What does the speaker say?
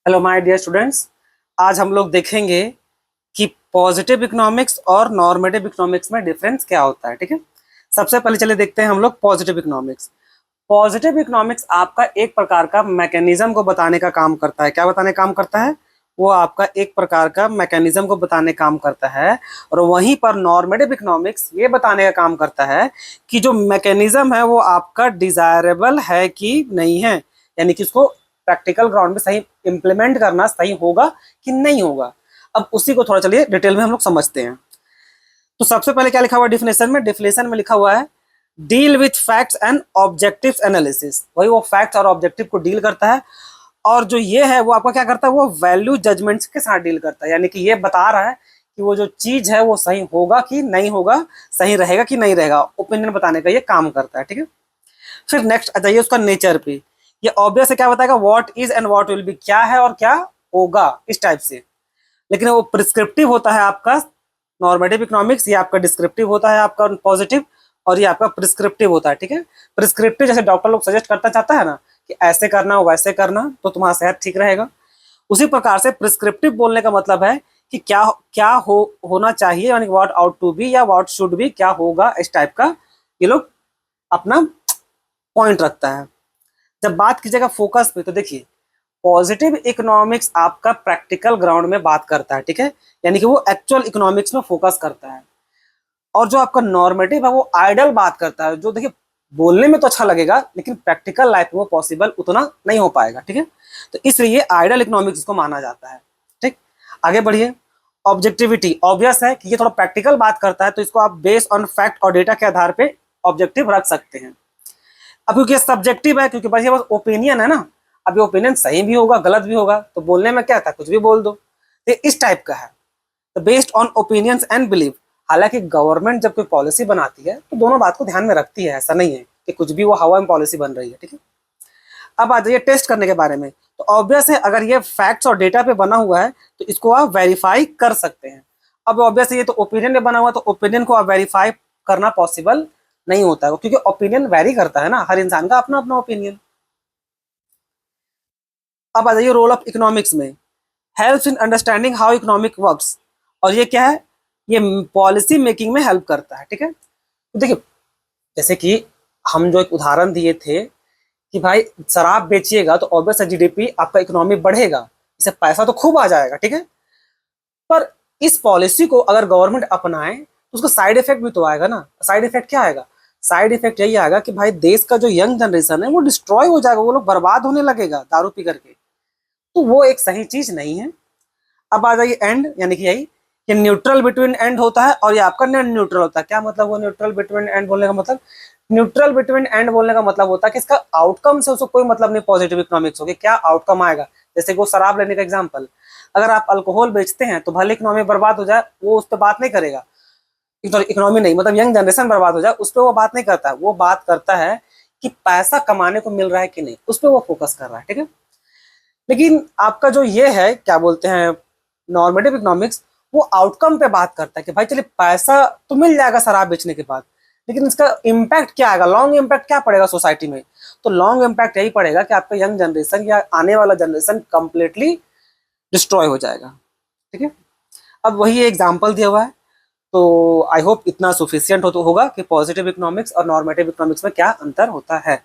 Hello my dear students. आज हम लोग देखेंगे कि पॉजिटिव इकोनॉमिक्स और नॉर्मेटिव इकोनॉमिक्स में डिफरेंस क्या होता है। ठीक है, सबसे पहले चलिए देखते हैं हम लोग पॉजिटिव इकोनॉमिक्स। पॉजिटिव इकोनॉमिक्स आपका एक प्रकार का मैकेनिज्म को बताने का काम करता है। क्या बताने का काम करता है? वो आपका एक प्रकार का मैकेनिज्म को बताने का काम करता है। और वहीं पर नॉर्मेटिव इकोनॉमिक्स ये बताने का काम करता है कि जो मैकेनिज्म है वो आपका डिजायरेबल है कि नहीं है, यानी कि उसको प्रैक्टिकल ग्राउंड में सही इंप्लीमेंट करना सही होगा कि नहीं होगा। अब उसी को थोड़ा चलिए डिटेल में हम लोग समझते हैं। तो सबसे पहले क्या लिखा हुआ है डिफिनेशन में? डिफिनेशन में लिखा हुआ है deal with facts and objective analysis. वही वो फैक्ट्स और ऑब्जेक्टिव को डील करता है। और जो ये है वो आपका क्या करता है, वो वैल्यू जजमेंट्स के साथ डील करता है, यानी कि ये बता रहा है कि वो जो चीज है वो सही होगा कि नहीं होगा, सही रहेगा कि नहीं रहेगा, ओपिनियन बताने का ये काम करता है। ठीक है, फिर नेक्स्ट आ जाइए उसका नेचर पे। ये ऑब्वियस है, क्या बताएगा? What is and what will be, क्या है और क्या होगा, इस टाइप से। लेकिन वो प्रिस्क्रिप्टिव होता है आपका नॉर्मेटिव इकोनॉमिक्स, ये आपका डिस्क्रिप्टिव होता है आपका पॉजिटिव, और ये आपका प्रिस्क्रिप्टिव होता है। ठीक है, प्रिस्क्रिप्टिव जैसे डॉक्टर लोग सजेस्ट करता चाहता है ना कि ऐसे करना वैसे करना तो तुम्हारा सेहत ठीक रहेगा, उसी प्रकार से प्रिस्क्रिप्टिव बोलने का मतलब है कि क्या क्या होना चाहिए, यानी व्हाट आउट टू बी या व्हाट शुड बी, क्या होगा, इस टाइप का ये लोग अपना पॉइंट रखता है। जब बात कीजिएगा फोकस पे तो देखिए, पॉजिटिव इकोनॉमिक्स आपका प्रैक्टिकल ग्राउंड में बात करता है। ठीक है, यानी कि वो एक्चुअल इकोनॉमिक्स में फोकस करता है। और जो आपका नॉर्मेटिव है वो आइडल बात करता है, जो देखिए बोलने में तो अच्छा लगेगा लेकिन प्रैक्टिकल लाइफ में वो पॉसिबल उतना नहीं हो पाएगा। ठीक है, तो इसलिए आइडल इकोनॉमिक्स को माना जाता है। ठीक, आगे बढ़िए। ऑब्जेक्टिविटी ऑब्वियस है कि ये थोड़ा प्रैक्टिकल बात करता है, तो इसको आप बेस्ड ऑन फैक्ट और डेटा के आधार पे ऑब्जेक्टिव रख सकते हैं। अब क्योंकि सब्जेक्टिव है, क्योंकि बस ये बस ओपिनियन है ना, अब ये ओपिनियन सही भी होगा गलत भी होगा, तो बोलने में क्या था, कुछ भी बोल दो, तो इस टाइप का है। तो based on opinions and believe. हालांकि गवर्नमेंट जब कोई पॉलिसी बनाती है तो दोनों बात को ध्यान में रखती है, ऐसा नहीं है कि कुछ भी वो हवा में पॉलिसी बन रही है। ठीक है, अब आ जाइए टेस्ट करने के बारे में। तो ऑब्वियस है, अगर ये फैक्ट्स और डेटा पे बना हुआ है तो इसको आप वेरीफाई कर सकते हैं। अब ऑब्वियस है, ये तो ओपिनियन में बना हुआ है, तो ओपिनियन को आप वेरीफाई करना पॉसिबल नहीं होता है, क्योंकि ओपिनियन वेरी करता है ना, हर इंसान का अपना अपना ओपिनियन। अब आ जाइए रोल ऑफ इकोनॉमिक्स में। Helps in understanding how economic works. और ये क्या है? ये पॉलिसी मेकिंग में हेल्प करता है। ठीक है, तो देखिए जैसे कि हम जो एक उदाहरण दिए थे कि भाई शराब बेचिएगा तो ऑब्वियस जीडीपी आपका इकोनॉमी बढ़ेगा, इससे पैसा तो खूब आ जाएगा। ठीक है, पर इस पॉलिसी को अगर गवर्नमेंट अपनाए तो उसका साइड इफेक्ट भी तो आएगा ना। साइड इफेक्ट क्या आएगा? साइड इफेक्ट यही आएगा कि भाई देश का जो यंग जनरेशन है वो डिस्ट्रॉय हो जाएगा, वो लोग बर्बाद होने लगेगा दारू पी करके। तो वो एक सही चीज नहीं है। अब आ जाइए एंड, यानी कि यही कि न्यूट्रल बिटवीन एंड होता है और ये आपका नॉन न्यूट्रल होता है। क्या मतलब वो न्यूट्रल बिटवीन एंड बोलने का मतलब? न्यूट्रल बिटवीन एंड बोलने का मतलब होता है कि इसका आउटकम से उसको कोई मतलब नहीं पॉजिटिव इकोनॉमिक्स हो, कि क्या आउटकम आएगा। जैसे कि वो शराब लेने का एग्जांपल, अगर आप अल्कोहल बेचते हैं तो भले इकोनॉमी बर्बाद हो जाए, वो उस पर बात नहीं करेगा। इकोनॉमी नहीं मतलब यंग जनरेशन बर्बाद हो जाए उस पर वो बात नहीं करता है, वो बात करता है कि पैसा कमाने को मिल रहा है कि नहीं, उस पर वो फोकस कर रहा है। ठीक है, लेकिन आपका जो ये है क्या बोलते हैं नॉर्मेटिव इकोनॉमिक्स, वो आउटकम पे बात करता है कि भाई चलिए पैसा तो मिल जाएगा शराब बेचने के बाद, लेकिन इसका इम्पैक्ट क्या आएगा, लॉन्ग इम्पैक्ट क्या पड़ेगा सोसाइटी में। तो लॉन्ग इम्पैक्ट यही पड़ेगा कि आपका यंग जनरेशन या आने वाला जनरेशन कंप्लीटली डिस्ट्रॉय हो जाएगा। ठीक है, अब वही एग्जाम्पल दिया हुआ है। तो आई होप इतना सुफिशियंट होगा कि पॉजिटिव इकोनॉमिक्स और नॉर्मेटिव इकोनॉमिक्स में क्या अंतर होता है।